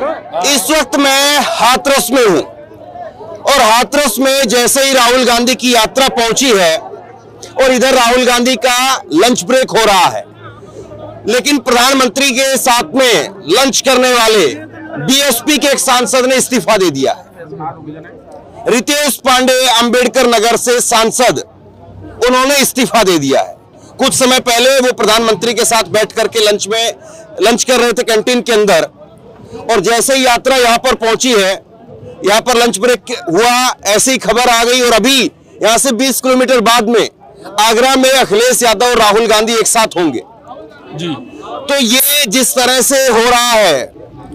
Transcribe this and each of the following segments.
इस वक्त मैं हाथरस में हूं और हाथरस में जैसे ही राहुल गांधी की यात्रा पहुंची है और इधर राहुल गांधी का लंच ब्रेक हो रहा है, लेकिन प्रधानमंत्री के साथ में लंच करने वाले बीएसपी के एक सांसद ने इस्तीफा दे दिया है। रितेश पांडे अंबेडकर नगर से सांसद, उन्होंने इस्तीफा दे दिया है। कुछ समय पहले वो प्रधानमंत्री के साथ बैठ करके लंच कर रहे थे कैंटीन के अंदर, और जैसे ही यात्रा यहां पर पहुंची है, यहां पर लंच ब्रेक हुआ, ऐसी खबर आ गई और अभी यहां से 20 किलोमीटर बाद में आगरा में अखिलेश यादव और राहुल गांधी एक साथ होंगे जी। तो ये जिस तरह से हो रहा है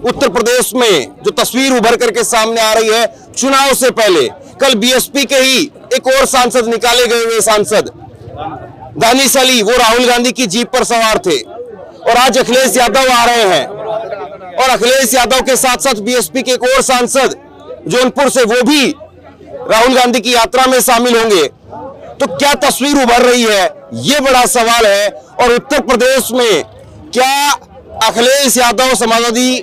उत्तर प्रदेश में, जो तस्वीर उभर करके सामने आ रही है चुनाव से पहले, कल बीएसपी के ही एक और सांसद निकाले गए हुए सांसद दानिश अली, वो राहुल गांधी की जीप पर सवार थे, और आज अखिलेश यादव आ रहे हैं और अखिलेश यादव के साथ साथ बीएसपी के एक और सांसद जौनपुर से, वो भी राहुल गांधी की यात्रा में शामिल होंगे। तो क्या तस्वीर उभर रही है, ये बड़ा सवाल है। और उत्तर प्रदेश में क्या अखिलेश यादव, समाजवादी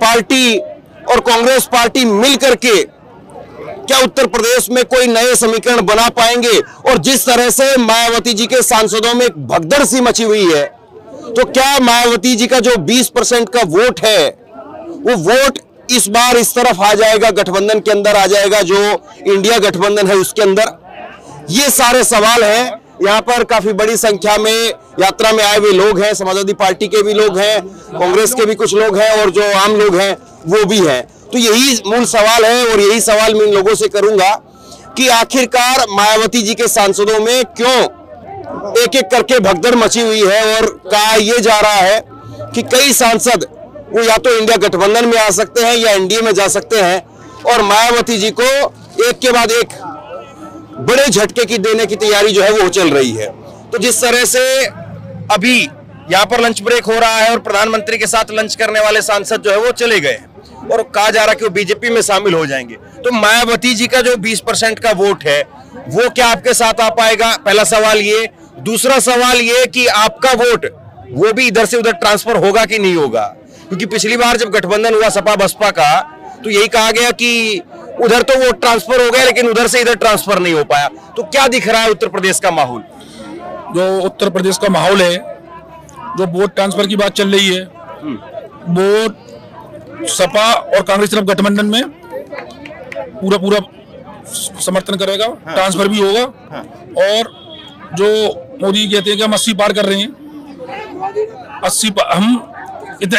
पार्टी और कांग्रेस पार्टी मिलकर के क्या उत्तर प्रदेश में कोई नए समीकरण बना पाएंगे? और जिस तरह से मायावती जी के सांसदों में एक भगदड़ सी मची हुई है, तो क्या मायावती जी का जो 20% का वोट है, वो वोट इस बार इस तरफ आ जाएगा, गठबंधन के अंदर आ जाएगा, जो इंडिया गठबंधन है उसके अंदर? ये सारे सवाल हैं। यहाँ पर काफी बड़ी संख्या में यात्रा में आए हुए लोग हैं, समाजवादी पार्टी के भी लोग हैं, कांग्रेस के भी कुछ लोग हैं, और जो आम लोग हैं वो भी हैं। तो यही मूल सवाल है और यही सवाल मैं इन लोगों से करूंगा कि आखिरकार मायावती जी के सांसदों में क्यों एक एक करके भगदड़ मची हुई है। और कहा यह जा रहा है कि कई सांसद वो या तो इंडिया गठबंधन में आ सकते हैं या एनडीए में जा सकते हैं, और मायावती जी को एक के बाद एक बड़े झटके की देने की तैयारी जो है वो चल रही है। तो जिस तरह से अभी यहाँ पर लंच ब्रेक हो रहा है और प्रधानमंत्री के साथ लंच करने वाले सांसद जो है वो चले गए और कहा जा रहा है कि वो बीजेपी में शामिल हो जाएंगे, तो मायावती जी का जो 20% का वोट है वो क्या आपके साथ आ पाएगा? पहला सवाल ये। दूसरा सवाल ये कि आपका वोट वो भी इधर से उधर ट्रांसफर होगा कि नहीं होगा? क्योंकि पिछली बार जब गठबंधन हुआ सपा बसपा का, तो यही कहा गया कि उधर तो वोट ट्रांसफर हो गया लेकिन उधर से इधर ट्रांसफर नहीं हो पाया। तो क्या दिख रहा है उत्तर प्रदेश का माहौल? जो उत्तर प्रदेश का माहौल है, जो वोट ट्रांसफर की बात चल रही है, वोट सपा और कांग्रेस तरफ गठबंधन में पूरा समर्थन करेगा। हाँ। ट्रांसफर भी होगा। हाँ। और जो मोदी कहते हैं कि हम 80 पार कर रहे हैं, 80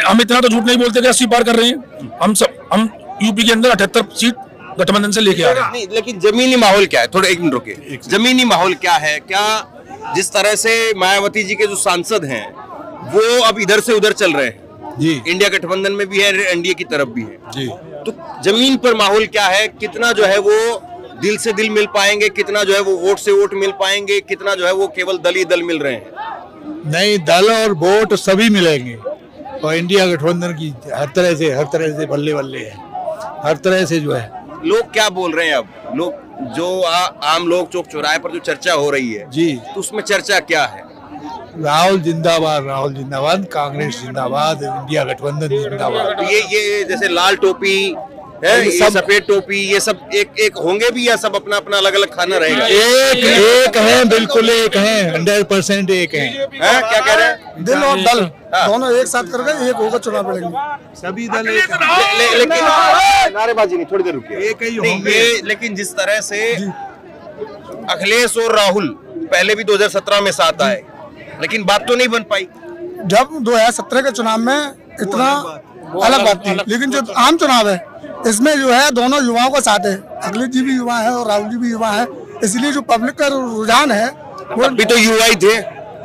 हम इतना तो झूठ नहीं बोलते कि 80 पार कर रहे हैं। हम यूपी के अंदर 78 सीट गठबंधन से लेके आ रहे हैं। नहीं, लेकिन जमीनी माहौल क्या है? थोड़ा एक मिनट रुकिए। जमीनी माहौल क्या है? क्या जिस तरह से मायावती जी के जो सांसद हैं वो अब इधर से उधर चल रहे हैं जी, इंडिया गठबंधन में भी है, एनडीए की तरफ भी है जी, तो जमीन पर माहौल क्या है? कितना जो है वो दिल से दिल मिल पाएंगे, कितना जो है वो वोट से वोट मिल पाएंगे, कितना जो है वो केवल दल ही दल मिल रहे हैं? नहीं, दल और वोट सभी मिलेंगे, और इंडिया गठबंधन की हर तरह से बल्ले बल्ले है, हर तरह से जो है। लोग क्या बोल रहे हैं अब? लोग जो आम लोग चौक चौराहे पर जो चर्चा हो रही है जी, तो उसमें चर्चा क्या है? राहुल जिंदाबाद, कांग्रेस जिंदाबाद, इंडिया गठबंधन जिंदाबाद। ये जैसे लाल टोपी है, ये सफेद टोपी, ये सब एक होंगे भी या सब अपना अपना अलग अलग खाना रहेगा? एक है, बिल्कुल एक है, 100% एक है। क्या कह रहे हैं? दिल और दल दोनों एक साथ करके एक होकर चुनाव लड़ेंगे। सभी दल एक, लेकिन नारेबाजी नहीं, थोड़ी देर रुकिए। एक ही होंगे। लेकिन जिस तरह से अखिलेश और राहुल पहले भी 2017 में साथ आए, लेकिन बात तो नहीं बन पाई। जब 2017 के चुनाव में इतना अलग बात थी, लेकिन जो आम चुनाव है इसमें जो है दोनों युवाओं का साथ है। अखिलेश जी भी युवा है और राहुल जी भी युवा है, इसलिए जो पब्लिक का रुझान है वो भी तो युवा ही थे,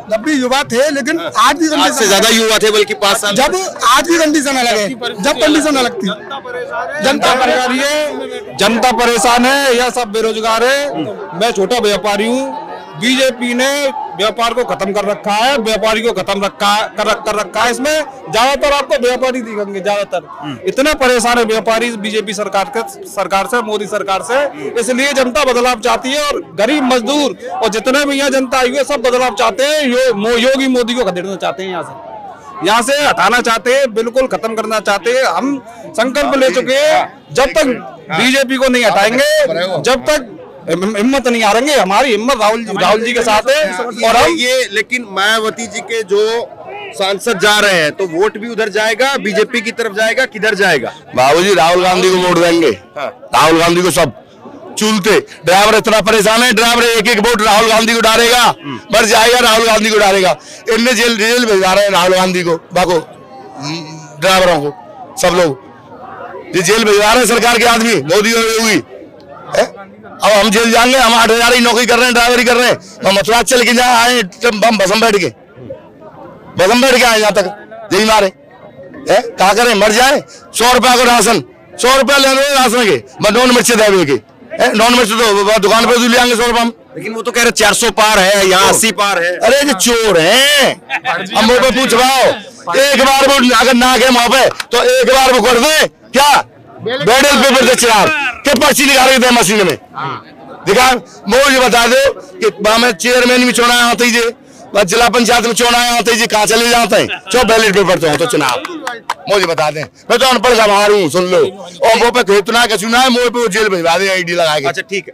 जब भी युवा थे, लेकिन आज भी आज से ज्यादा युवा थे, बल्कि 5 साल। जब आज भी कंडीशन अलग है, जब कंडीशन अलग थी। जनता परेशान है या सब बेरोजगार है। मैं छोटा व्यापारी हूँ, बीजेपी ने व्यापार को खत्म कर रखा है, व्यापारी को खत्म कर रखा है। इसमें ज्यादातर आपको व्यापारी दिखेंगे, ज्यादातर इतने परेशान है व्यापारी बीजेपी सरकार से, मोदी सरकार से। इसलिए जनता बदलाव चाहती है, और गरीब मजदूर और जितने भी यहाँ जनता आई हुई है सब बदलाव चाहते हैं। योगी मोदी को खदेड़ना चाहते हैं यहाँ से। यहाँ से हटाना चाहते हैं, बिल्कुल खत्म करना चाहते हैं। हम संकल्प ले चुके हैं, जब तक बीजेपी को नहीं हटाएंगे, जब तक हिम्मत नहीं हारेंगे। हमारी हिम्मत राहुल जी के साथ है। और हम ये लेकिन मायावती जी के जो सांसद जा रहे हैं तो वोट भी उधर जाएगा, बीजेपी की तरफ जाएगा, किधर जाएगा? बाबूजी राहुल गांधी को वोट देंगे। राहुल गांधी को सब चूलते, ड्राइवर इतना परेशान है, ड्राइवर एक एक वोट राहुल गांधी को डालेगा, मर जाएगा राहुल गांधी को डालेगा। इनने जेल भेजा रहे हैं राहुल गांधी को, बाको ड्राइवरों को, सब लोग ये जेल भेजा रहे हैं सरकार के आदमी, मोदी और योगी। अब हम जेल जाएंगे, हम 8,000 की नौकरी कर रहे हैं, ड्राइवरी कर रहे हैं, हम मथुरा चल के जहाँ आए हम बसम बैठ के आए यहाँ तक यही मारे क्या करें, मर जाए। 100 रुपया को राशन, 100 रुपया ले रहे राशन के, नॉन मिर्च दे के, नॉन मिर्च तो दुकान पे ले आएंगे 100 रुपया। लेकिन वो तो कह रहे 400 पार है, यहाँ 80 पार है। अरे ये चोर हैं, हम वो पे पूछवाओ, एक बार वो अगर ना गए वहां पे तो एक बार वो कर दे क्या बैडल पेपर से चिराग के पर्ची निकाल थे मशीन में दिखा। मुझे बता दो कि मैं चेयरमैन भी चुनाव आते ही, जिला पंचायत में चुनाव आते ही कहाँ चले जाते हैं, जो बैलेट पेपर तो चुनाव मुझे बता दें। मैं तो अनपढ़ समार हूँ, सुन लो। और वो पे खेतना का चुनाव मोह पे जेल भिजवा दे आईडी लगा के। अच्छा ठीक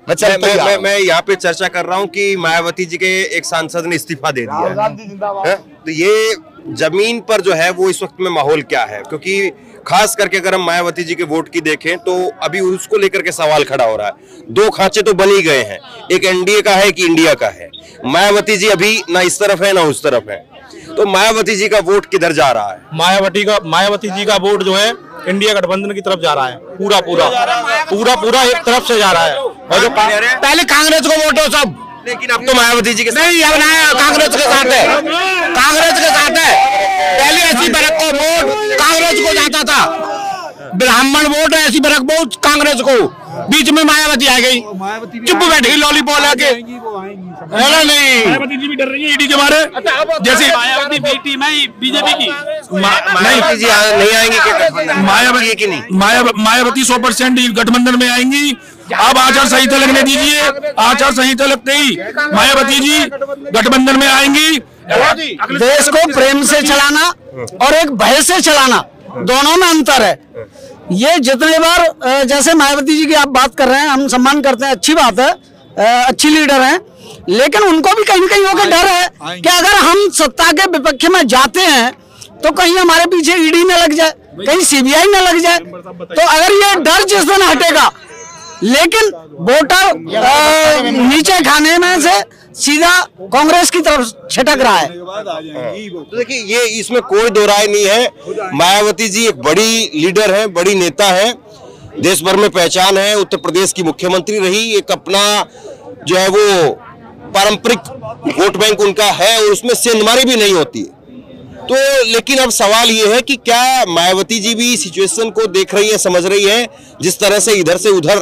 है, मैं यहाँ पे चर्चा कर रहा हूँ कि मायावती जी के एक सांसद ने इस्तीफा दे दिया है, तो ये जमीन पर जो है वो इस वक्त में माहौल क्या है? क्योंकि खास करके अगर हम मायावती जी के वोट की देखें तो अभी उसको लेकर के सवाल खड़ा हो रहा है। 2 खांचे तो बन ही गए हैं, एक एनडीए का है, एक इंडिया का है। मायावती जी अभी ना इस तरफ है ना उस तरफ है, तो मायावती जी का वोट किधर जा रहा है? मायावती जी का वोट जो है इंडिया गठबंधन की तरफ जा रहा है, पूरा एक तरफ से जा रहा है। और जो पहले कांग्रेस को वोट हो सब, लेकिन अब तो मायावती जी के नहीं, अब कांग्रेस के साथ है, कांग्रेस के साथ है। पहले ऐसी बरक को वोट कांग्रेस को जाता था, ब्राह्मण वोट ऐसी बरक वोट कांग्रेस को, बीच में मायावती आ गई, चुप बैठ गई लॉलीपॉप लाके। नहीं, मायावती जी भी डर रही है ईडी के बारे, जैसे मायावती बेटी में बीजेपी की मायावती जी नहीं आएंगी, मायावती 100% गठबंधन में आएंगी। अब आचार संहिता लगने दीजिए, आचार संहिता लगते ही मायावती जी गठबंधन में आएंगी। देश को प्रेम से चलाना और एक भय से चलाना, दोनों में अंतर है। ये जितने बार जैसे मायावती जी की आप बात कर रहे हैं, हम सम्मान करते हैं, अच्छी बात है, अच्छी लीडर हैं, लेकिन उनको भी कहीं न कहीं होकर डर है कि अगर हम सत्ता के विपक्ष में जाते हैं तो कहीं हमारे पीछे ईडी न लग जाए, कहीं सीबीआई न लग जाए। तो अगर ये डर जिस दिन हटेगा, लेकिन वोटर नीचे खाने में से सीधा कांग्रेस की तरफ छिटक रहा है। तो देखिए ये इसमें कोई दो राय नहीं है, मायावती जी एक बड़ी लीडर है, बड़ी नेता है, देश भर में पहचान है, उत्तर प्रदेश की मुख्यमंत्री रही, एक अपना जो है वो पारंपरिक वोट बैंक उनका है और उसमें सेंधमारी भी नहीं होती है। तो लेकिन अब सवाल ये है कि क्या मायावती जी भी सिचुएशन को देख रही है, समझ रही है, जिस तरह से इधर से उधर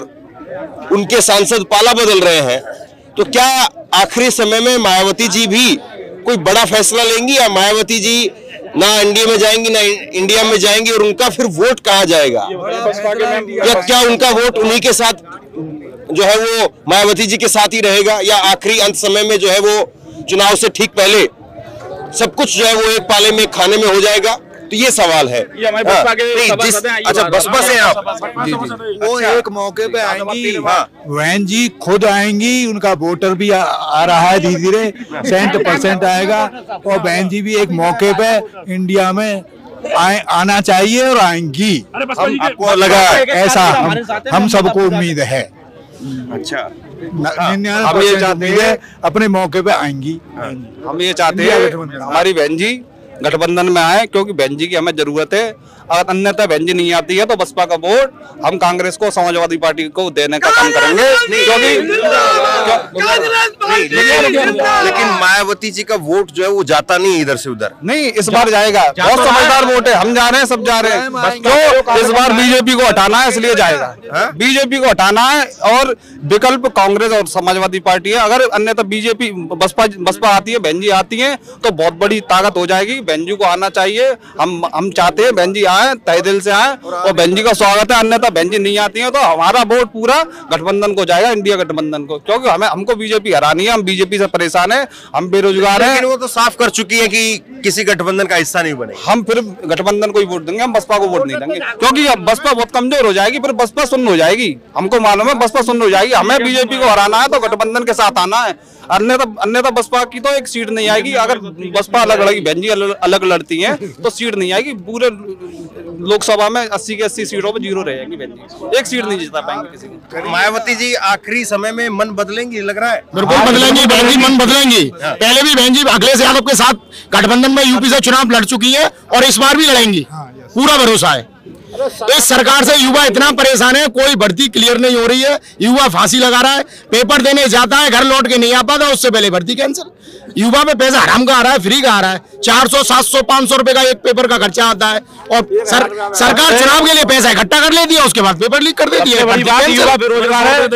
उनके सांसद पाला बदल रहे हैं, तो क्या आखिरी समय में मायावती जी भी कोई बड़ा फैसला लेंगी या मायावती जी ना एनडीए में जाएंगी ना इंडिया में जाएंगी और उनका फिर वोट कहाँ जाएगा? या क्या उनका वोट उन्हीं के साथ जो है वो मायावती जी के साथ ही रहेगा, या आखिरी अंत समय में जो है वो चुनाव से ठीक पहले सब कुछ जो है वो एक पाले में खाने में हो जाएगा? तो ये सवाल है। अच्छा बसपा से आप वो एक मौके पे आएंगी, वैन जी खुद आएंगी, उनका वोटर भी आ रहा है धीरे धीरे 100% आएगा, और बहन जी भी एक मौके पे इंडिया में आना चाहिए और आएंगी। आपको लगा ऐसा हम सबको उम्मीद है। अच्छा हम ये चाहते हैं अपने मौके पे आएंगी। हम ये चाहते हैं हमारी बहन जी गठबंधन में आए, क्योंकि बहन जी की हमें जरूरत है। अगर अन्यथा बहन जी नहीं आती है तो बसपा का वोट हम कांग्रेस को, समाजवादी पार्टी को देने का काम करेंगे। लेकिन मायावती जी का वोट जो है वो जाता नहीं इधर से उधर। नहीं, इस बार जाएगा, बहुत समझदार वोट है, हम जा रहे हैं, सब जा रहे हैं। तो इस बार बीजेपी को हटाना है, इसलिए जाएगा। बीजेपी को हटाना है और विकल्प कांग्रेस और समाजवादी पार्टी है। अगर अन्यथा बीजेपी बसपा आती है, बहन जी आती है, तो बहुत बड़ी ताकत हो जाएगी। बहन जी को आना चाहिए, हम चाहते हैं बहन जी आए, तहे दिल से आए और बहन जी का स्वागत है। अन्यथा बहन जी नहीं आती है तो हमारा वोट पूरा गठबंधन को जाएगा, इंडिया गठबंधन को, क्योंकि हमको बीजेपी हरानी है। हम बीजेपी से परेशान है, हम बेरोजगार हैं। लेकिन वो तो साफ कर चुकी है कि किसी गठबंधन का हिस्सा नहीं बने। हम फिर गठबंधन को ही वोट देंगे, हम बसपा को वोट नहीं देंगे, क्योंकि अब बसपा बहुत कमजोर हो जाएगी, फिर बसपा सुन्न हो जाएगी। हमको मालूम है बसपा सुन्न हो जाएगी। हमें बीजेपी को हराना है तो गठबंधन के साथ आना है, अन्यथा बसपा की तो एक सीट नहीं आएगी। अगर बसपा अलग लड़ेगी, बहन जी अलग लड़ती हैं तो सीट नहीं आएगी। पूरे लोकसभा में 80 की 80 सीटों पर 0 रहेगी बहन जी, एक सीट नहीं जिता पाएंगे किसी को। मायावती जी आखिरी समय में मन बदलेंगी लग रहा है। बिल्कुल बदलेंगी बहन जी, मन बदलेंगी। पहले भी बहन जी अखिलेश यादव के साथ गठबंधन में यूपी से चुनाव लड़ चुकी है और इस बार भी लड़ेंगी, पूरा भरोसा है। इस सरकार से युवा इतना परेशान है, कोई भर्ती क्लियर नहीं हो रही है, युवा फांसी लगा रहा है, पेपर देने जाता है घर लौट के नहीं आ पाता, उससे पहले भर्ती कैंसिल। युवा पे पैसा हराम का आ रहा है, फ्री का आ रहा है। 400, 700, 500 रुपए का एक पेपर का खर्चा आता है और सरकार चुनाव के लिए पैसा इकट्ठा कर लेती है, उसके बाद पेपर लीक कर देती है। युवा बेरोजगार है,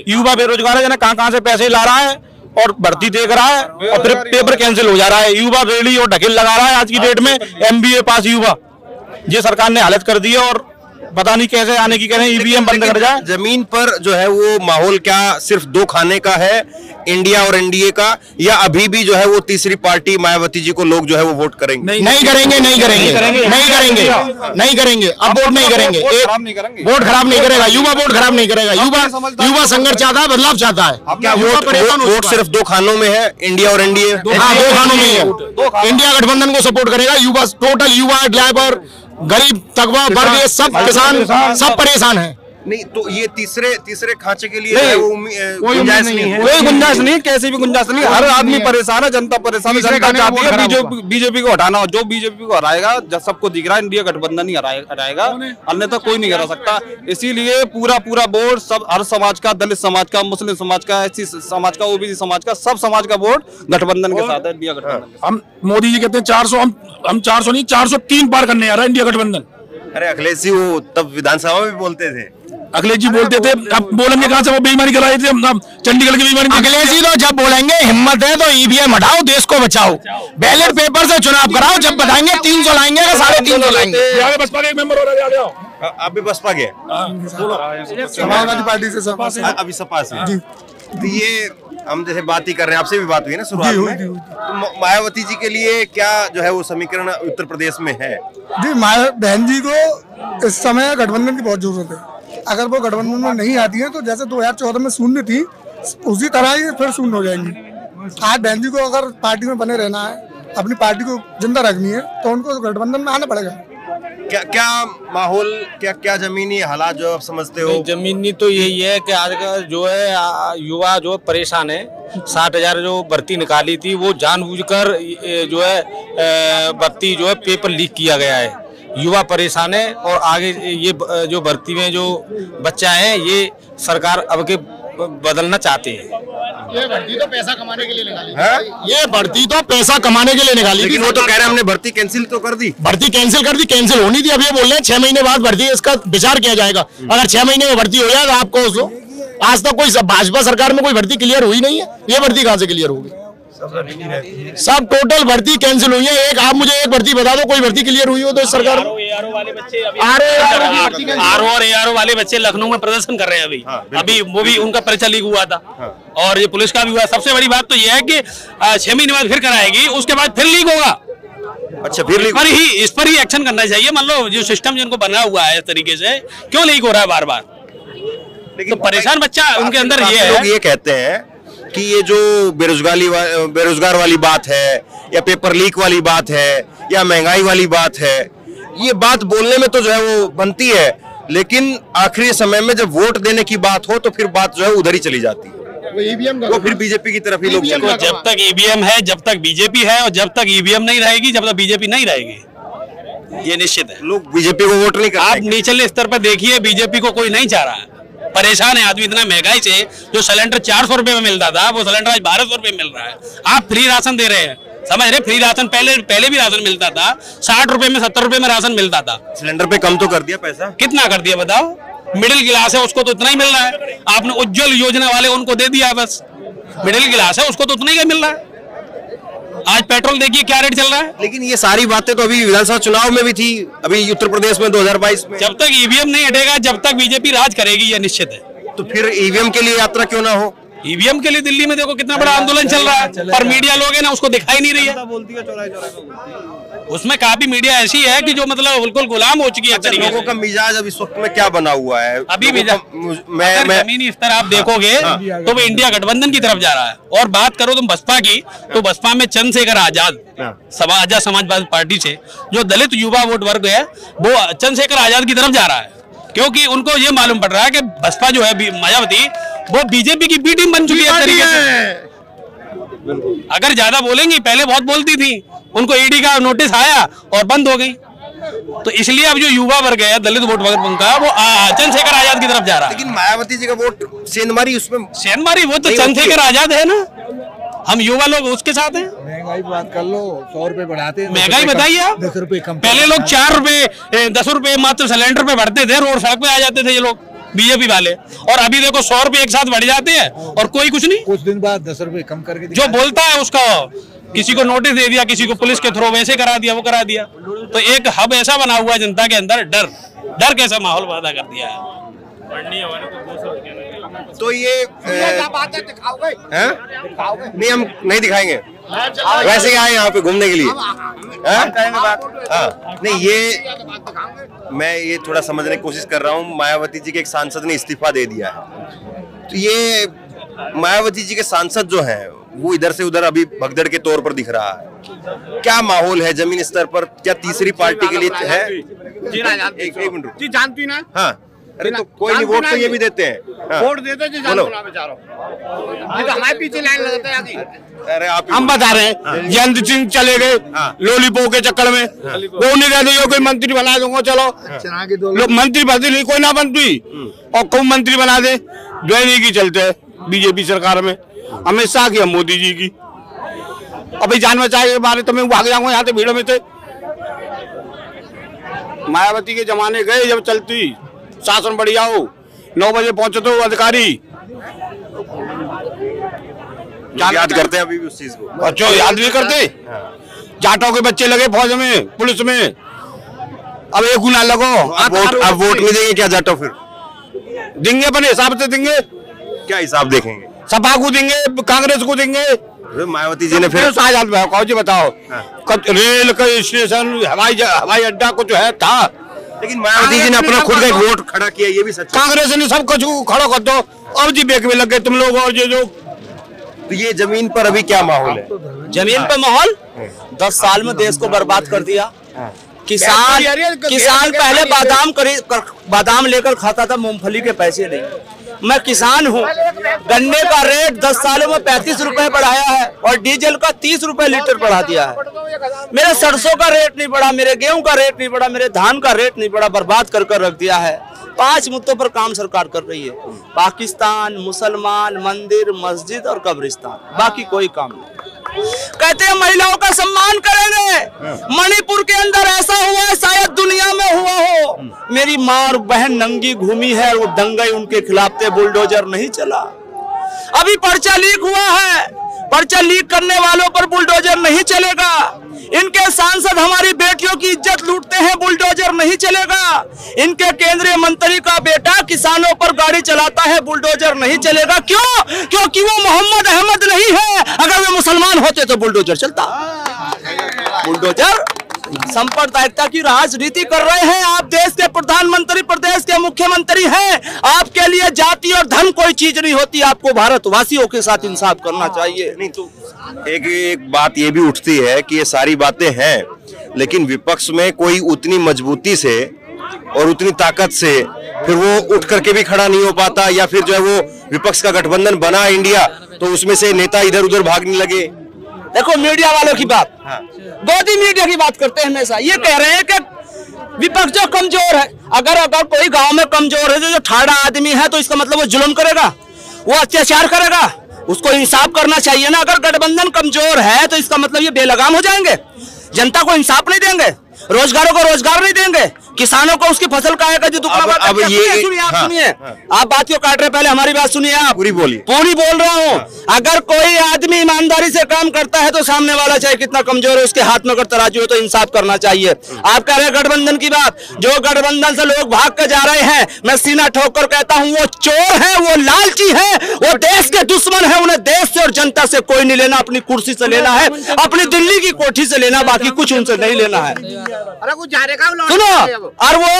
युवा बेरोजगार है, कहाँ से पैसे ला रहा है और भर्ती देख रहा है और फिर पेपर कैंसिल हो जा रहा है। युवा रेडी और ढकेल लगा रहा है। आज की डेट में MBA पास युवा ये सरकार ने हालत कर दी है और पता नहीं कैसे आने की कह रहे हैं, EVM बंद कर जाए। जमीन पर जो है वो माहौल क्या सिर्फ 2 खाने का है, इंडिया और NDA का, या अभी भी जो है वो तीसरी पार्टी मायावती जी को लोग जो है वो वोट करेंगे? नहीं करेंगे, नहीं करेंगे, नहीं करेंगे, नहीं करेंगे। अब वोट नहीं करेंगे, वोट खराब नहीं करेगा युवा, वोट खराब नहीं करेगा युवा। संघर्ष चाहता है, बदलाव चाहता है। क्या वोट सिर्फ 2 खानों में है, इंडिया और NDA? हाँ, 2 खानों में है। इंडिया गठबंधन को सपोर्ट करेगा युवा, टोटल युवा, लेबर, गरीब तबका वर्ग, ये सब किसान सब परेशान है। नहीं तो ये तीसरे खांचे के लिए कोई गुंजाइश नहीं है, कोई गुंजाइश नहीं, कैसी भी गुंजाइश नहीं। हर आदमी परेशान है, जनता परेशान है, जनता चाहती है बीजेपी को हटाना। जो बीजेपी को हराएगा, जब सबको दिख रहा है इंडिया गठबंधन ही हराएगा, अन्यथा कोई नहीं हरा सकता। इसीलिए पूरा बोर्ड सब, हर समाज का, दलित समाज का, मुस्लिम समाज का, SC समाज का, OBC समाज का, सब समाज का वोट गठबंधन के साथ है, इंडिया गठबंधन। हम मोदी जी कहते हैं 400, हम 400 नहीं 403 पार करने आ रहा है इंडिया गठबंधन। अरे अखिलेश जी वो तब विधानसभा में बोलते थे, अखिलेश जी बोलते थे, अब बोलेंगे कहां से? वो बेईमानी कराई थी हम चंडीगढ़ की बेईमानी। अखिलेश जी तो जब बोलेंगे हिम्मत है तो EVM हटाओ, देश को बचाओ, बैलेट पेपर से चुनाव कराओ, जब बताएंगे 300 लाएंगे या 350 लाएंगे। बसपा का एक मेंबर हो रहा है, आप भी बसपा के? समाजवादी पार्टी से सपा से, अभी सपा से। तो ये हम जैसे बात ही कर रहे हैं, आपसे भी बात हुई ना शुरुआत में, तो मायावती जी के लिए क्या जो है वो समीकरण उत्तर प्रदेश में है? जी, बहन जी को इस समय गठबंधन की बहुत जरूरत है। अगर वो गठबंधन में नहीं आती है तो जैसे 2014 में शून्य थी, उसी तरह ही फिर शून्य हो जाएंगी। आज बहन जी को अगर पार्टी में बने रहना है, अपनी पार्टी को जिंदा रखनी है, तो उनको गठबंधन में आना पड़ेगा। क्या माहौल, क्या जमीनी हालात जो आप समझते हो? जमीनी तो यही है कि आज का जो है युवा जो परेशान है। 60,000 जो भर्ती निकाली थी वो जानबूझकर जो है भर्ती जो है पेपर लीक किया गया है। युवा परेशान है और आगे ये जो भर्ती में जो बच्चा है ये सरकार अब के बदलना चाहते हैं। ये भर्ती तो पैसा कमाने के लिए निकाली है? ये भर्ती तो पैसा कमाने के लिए निकाली, लेकिन वो तो कह रहे हैं हमने भर्ती कैंसिल तो कर दी। भर्ती कैंसिल कर दी, कैंसिल होनी थी। अब ये बोल रहे हैं 6 महीने बाद भर्ती, इसका विचार किया जाएगा। अगर 6 महीने में भर्ती हो जाए तो आपको उसको, आज तक कोई भाजपा सरकार में कोई भर्ती क्लियर हुई नहीं है, ये भर्ती कहाँ से क्लियर होगी? सब टोटल भर्ती कैंसिल हुई है। एक आप मुझे एक भर्ती बता दो, कोई भर्ती क्लियर हुई हो तो इस सरकार में? RO और ARO वाले बच्चे लखनऊ में प्रदर्शन कर रहे हैं अभी। अभी वो भी उनका पर्चा लीक हुआ था और ये पुलिस का भी हुआ। सबसे बड़ी बात तो ये है कि 6 महीने बाद फिर कराएगी, उसके बाद फिर लीक होगा। अच्छा, फिर इस पर ही एक्शन करना चाहिए। मान लो जो सिस्टम जिनको बना हुआ है इस तरीके से, क्यों लीक हो रहा है बार बार? लेकिन तो परेशान बच्चा उनके अंदर ये है। लोग ये कहते हैं कि ये जो बेरोजगार वाली बात है, या पेपर लीक वाली बात है, या महंगाई वाली बात है, ये बात बोलने में तो जो है वो बनती है, लेकिन आखिरी समय में जब वोट देने की बात हो तो फिर बात जो है उधर ही चली जाती है। वो फिर बीजेपी की तरफ ही लोग चले। जब तक EVM है, जब तक बीजेपी है, और जब तक EVM नहीं रहेगी, जब तक बीजेपी नहीं रहेगी, ये निश्चित है। लोग बीजेपी को वोट नहीं करते। आप निचले स्तर पर देखिए, बीजेपी को कोई नहीं चाह रहा है। परेशान है आदमी इतना महंगाई से। जो सिलेंडर 400 रुपए में मिलता था, वो सिलेंडर आज 1200 रुपए मिल रहा है। आप फ्री राशन दे रहे हैं, समझ रहे? फ्री राशन पहले भी राशन मिलता था, 60 रुपए में 70 रुपए में राशन मिलता था। सिलेंडर पे कम तो कर दिया पैसा। कितना कर दिया बताओ? मिडिल क्लास है उसको तो उतना ही मिल रहा है। आपने उज्ज्वल योजना वाले उनको दे दिया, बस मिडिल क्लास है उसको तो उतना ही मिल रहा है। आज पेट्रोल देखिए क्या रेट चल रहा है। लेकिन ये सारी बातें तो अभी विधानसभा चुनाव में भी थी, अभी उत्तर प्रदेश में 2022 में। जब तक ईवीएम नहीं हटेगा, जब तक बीजेपी राज करेगी, ये निश्चित है। तो फिर ईवीएम के लिए यात्रा क्यों ना हो? ईवीएम के लिए दिल्ली में देखो कितना बड़ा आंदोलन चल रहा है, पर मीडिया लोग है ना उसको दिखाई नहीं रही है। उसमें काफी मीडिया ऐसी है कि जो मतलब बिल्कुल गुलाम हो चुकी है। लोगों का मिजाज अब इस वक्त में क्या बना हुआ है? अभी मिजाज जमीनी स्तर आप देखोगे तो वो इंडिया गठबंधन की तरफ जा रहा है। और बात करो तुम बसपा की, तो बसपा में चंद्रशेखर आजाद समाजवादी पार्टी से जो दलित युवा वोट वर्ग है, वो चंद्रशेखर आजाद की तरफ जा रहा है, क्योंकि उनको ये मालूम पड़ रहा है कि बसपा जो है मायावती, वो बीजेपी की बी टीम बन चुकी है तरीके से। अगर ज्यादा बोलेंगी, पहले बहुत बोलती थी, उनको ईडी का नोटिस आया और बंद हो गई। तो इसलिए अब जो युवा वर्ग है, दलित वोट वर्ग उनका, वो चंद्रशेखर आजाद की तरफ जा रहा है। लेकिन मायावती जी का वोट सेंधमारी, उसमें सेंधमारी वो तो चंद्रशेखर आजाद है ना, हम युवा लोग उसके साथ हैं। महंगाई बात कर लो, 100 रुपए बढ़ाते हैं, महंगाई बताइए आप। 10 रुपए कम। पहले लोग 4 रुपए 10 रुपए मात्र सिलेंडर पे भरते थे, रोड सड़क पे आ जाते थे ये लोग बीजेपी वाले, और अभी देखो 100 रुपए एक साथ बढ़ जाते हैं और कोई कुछ नहीं। कुछ दिन बाद 10 रुपए कम करके जो बोलता है उसका किसी को नोटिस दे दिया, किसी को पुलिस के थ्रू वैसे करा दिया, वो करा दिया। तो एक हब ऐसा बना हुआ है जनता के अंदर, डर कैसा माहौल पैदा कर दिया है। तो ये नहीं, हम नहीं दिखाएंगे, वैसे ही आए यहाँ पे घूमने के लिए। नहीं, ये मैं ये थोड़ा समझने की कोशिश कर रहा हूँ। मायावती जी के एक सांसद ने इस्तीफा दे दिया है, तो ये मायावती जी के सांसद जो हैं वो इधर से उधर अभी भगदड़ के तौर पर दिख रहा है। क्या माहौल है जमीन स्तर पर? क्या तीसरी पार्टी के लिए है? एक मिनट जी, जानती ना। हाँ, अरे तो कोई नहीं, वोट तो ये भी देते हैं। हाँ। वोट देते हैं, बोलो तो हमारे पीछे लाइन लगाते हैं। अरे आप हम बता रहे हैं, जयंत सिंह चले गए लॉलीपॉप के चक्कर में, वो नहीं कहते जो कोई मंत्री बना दूंगा, चलो लोग मंत्री बनते नहीं, कोई ना बनती और कौन मंत्री बना दे, जो नहीं की चलते है बीजेपी सरकार में, अमित शाह की, मोदी जी की। अभी जान बचाए के बारे तो मैं भाग जाऊंगा यहाँ से भीड़ में थे। मायावती के जमाने गए जब चलती शासन बढ़िया हो, 9 बजे पहुंचे तो अधिकारी याद करते हैं अभी भी उस चीज को। बच्चों याद नहीं करते, जाटों के बच्चे लगे फौज में, पुलिस में, अब एक गुना लगो। अब वोट नहीं देंगे क्या जाटो? फिर देंगे, अपने हिसाब से देंगे। क्या हिसाब देखेंगे? सपा को देंगे, कांग्रेस को देंगे। मायावती जी ने फिर जी बताओ, रेल का स्टेशन, हवाई अड्डा कुछ है था, लेकिन मायावती जी ने अपना खुद का एक वोट खड़ा किया, ये भी सच है। कांग्रेस ने सब कुछ खड़ा कर दो, अब जी बेक में लग गए तुम लोग और जो। तो ये जमीन पर अभी क्या माहौल है? जमीन पर माहौल 10 साल में देश को बर्बाद कर दिया। किसान पहले बादाम लेकर खाता था, मूंगफली के पैसे नहीं। मैं किसान हूँ, गन्ने का रेट 10 सालों में 35 रुपए बढ़ाया है और डीजल का 30 रुपए लीटर बढ़ा दिया है। मेरे सरसों का रेट नहीं बढ़ा, मेरे गेहूं का रेट नहीं बढ़ा, मेरे धान का रेट नहीं बढ़ा, बर्बाद कर रख दिया है। 5 मुद्दों पर काम सरकार कर रही है, पाकिस्तान, मुसलमान, मंदिर, मस्जिद और कब्रिस्तान, बाकी कोई काम नहीं। कहते हैं महिलाओं का सम्मान करेंगे, मणिपुर के अंदर ऐसा हुआ है शायद दुनिया में हुआ हो। मेरी माँ और बहन नंगी घूमी है, वो दंगई उनके खिलाफ थे, बुलडोजर नहीं चला। अभी पर्चा लीक हुआ है, पर्चा लीक करने वालों पर बुलडोजर नहीं चलेगा। इनके सांसद हमारी बेटियों की इज्जत लूटते हैं, बुलडोजर नहीं चलेगा। इनके केंद्रीय मंत्री का बेटा किसानों पर गाड़ी चलाता है, बुलडोजर नहीं चलेगा। क्यों? क्योंकि वो मोहम्मद अहमद नहीं है। अगर वे मुसलमान होते तो बुलडोजर चलता। बुलडोजर सांप्रदायिकता की राजनीति कर रहे हैं आप। देश के प्रधानमंत्री, प्रदेश के मुख्यमंत्री हैं। आपके लिए जाति और धर्म कोई चीज नहीं होती, आपको भारतवासियों के साथ इंसाफ करना चाहिए। नहीं तो एक बात ये भी उठती है कि ये सारी बातें हैं, लेकिन विपक्ष में कोई उतनी मजबूती से और उतनी ताकत से फिर वो उठ करके भी खड़ा नहीं हो पाता, या फिर जो है वो विपक्ष का गठबंधन बना इंडिया तो उसमें से नेता इधर उधर भागने लगे। देखो मीडिया वालों की बात, गोदी मीडिया की बात करते हैं हमेशा। ये कह रहे हैं कि विपक्ष जो कमजोर है, अगर कोई गांव में कमजोर है, जो ठाड़ा आदमी है, तो इसका मतलब वो जुल्म करेगा, वो अत्याचार करेगा, उसको इंसाफ करना चाहिए ना। अगर गठबंधन कमजोर है तो इसका मतलब ये बेलगाम हो जाएंगे, जनता को इंसाफ नहीं देंगे। रोजगारों को रोजगार नहीं देंगे, किसानों को उसकी फसल का आएगा जो दुकान। अब ये सुनिए, आप सुनिए, आप बात क्यों काट रहे, पहले हमारी बात सुनिए। आप पूरी बोलिए। पूरी बोल रहा हूँ। अगर कोई आदमी ईमानदारी से काम करता है तो सामने वाला चाहे कितना कमजोर है उसके हाथ में अगर तराजू है तो इंसाफ करना चाहिए। आप कह रहे हैं गठबंधन की बात, जो गठबंधन से लोग भाग कर जा रहे हैं, मैं सीना ठोक कर कहता हूँ वो चोर है, वो लालची है, वो देश के दुश्मन है। उन्हें देश से और जनता से कोई नहीं लेना, अपनी कुर्सी से लेना है, अपनी दिल्ली की कोठी से लेना, बाकी कुछ उनसे नहीं लेना है। अरे कुछ जा रहेगा सुनो, और वो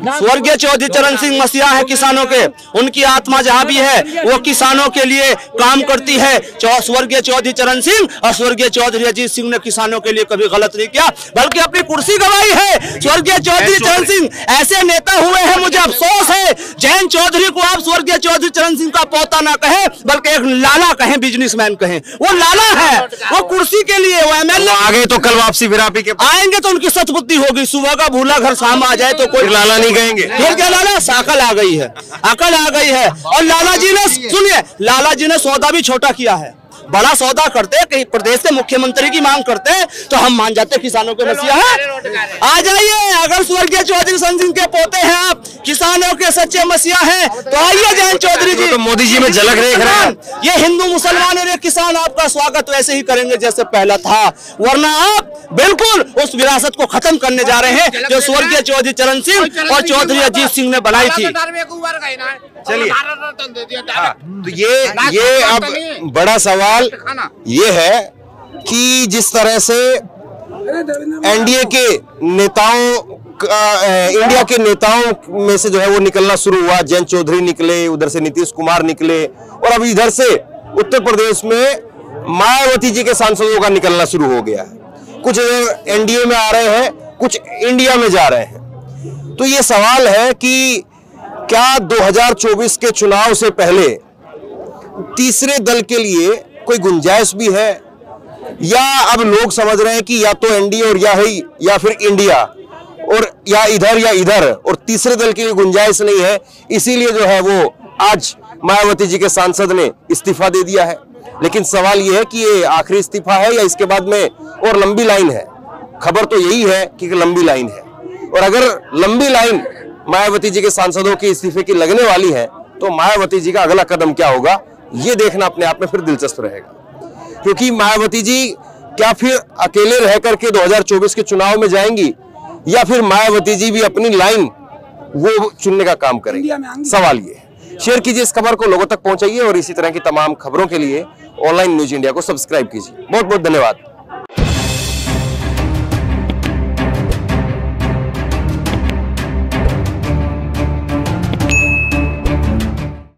स्वर्गीय चौधरी चरण सिंह मसीहा है किसानों के, उनकी आत्मा जहां भी है वो किसानों के लिए काम करती है। स्वर्गीय चौधरी चरण सिंह और स्वर्गीय चौधरी अजीत सिंह ने किसानों के लिए कभी गलत नहीं किया, बल्कि अपनी कुर्सी गंवाई है। स्वर्गीय चौधरी चरण सिंह ऐसे नेता हुए हैं, मुझे अफसोस है जयंत चौधरी को आप स्वर्गीय चौधरी चरण सिंह का पोता ना कहें, बल्कि एक लाला कहें, बिजनेसमैन कहें। वो लाला है, वो कुर्सी के लिए, वो एमएलए आगे तो कल वापसी फिर आप ही के आएंगे तो उनकी सतबुद्धि होगी। सुबह का भूला घर शाम आ जाए तो कोई लाला नहीं कहेंगे। फिर क्या लाला, अकल आ गई है, अकल आ गई है। और लाला जी ने, सुनिए, लाला जी ने सौदा भी छोटा किया है। बड़ा सौदा करते, कहीं प्रदेश के मुख्यमंत्री की मांग करते तो हम मान जाते किसानों के मसीहा है। आ जाइए, अगर स्वर्गीय चौधरी चरण सिंह के पोते हैं आप, किसानों के सच्चे मसीहा हैं, तो आइए जयंत चौधरी जी। तो मोदी जी में झलक देख रहे हैं। ये हिंदू मुसलमान और किसान आपका स्वागत वैसे ही करेंगे जैसे पहला था, वरना आप बिल्कुल उस विरासत को खत्म करने जा रहे हैं जो स्वर्गीय चौधरी चरण सिंह और चौधरी अजीत सिंह ने बनाई थी। चलिए, तो ये अब बड़ा सवाल ये है कि जिस तरह से एनडीए के नेताओं इंडिया के नेताओं में से जो है वो निकलना शुरू हुआ, जयंत चौधरी निकले, उधर से नीतीश कुमार निकले, और अब इधर से उत्तर प्रदेश में मायावती जी के सांसदों का निकलना शुरू हो गया है। कुछ एनडीए में आ रहे हैं, कुछ इंडिया में जा रहे हैं। तो ये सवाल है कि क्या 2024 के चुनाव से पहले तीसरे दल के लिए कोई गुंजाइश भी है, या अब लोग समझ रहे हैं कि या तो एनडीए और या फिर इंडिया, और या इधर, और तीसरे दल की गुंजाइश नहीं है, इसीलिए जो है वो आज मायावती जी के सांसद ने इस्तीफा दे दिया है। लेकिन सवाल ये है कि ये आखिरी इस्तीफा है या इसके बाद में और लंबी लाइन है। खबर तो यही है कि लंबी लाइन है, और अगर लंबी लाइन मायावती जी के सांसदों के इस्तीफे की लगने वाली है तो मायावती जी का अगला कदम क्या होगा ये देखना अपने आप में फिर दिलचस्प रहेगा। क्योंकि मायावती जी क्या फिर अकेले रह करके 2024 के चुनाव में जाएंगी, या फिर मायावती जी भी अपनी लाइन वो चुनने का काम करेंगे, सवाल ये है। शेयर कीजिए इस खबर को, लोगों तक पहुंचाइए, और इसी तरह की तमाम खबरों के लिए ऑनलाइन न्यूज इंडिया को सब्सक्राइब कीजिए। बहुत बहुत धन्यवाद।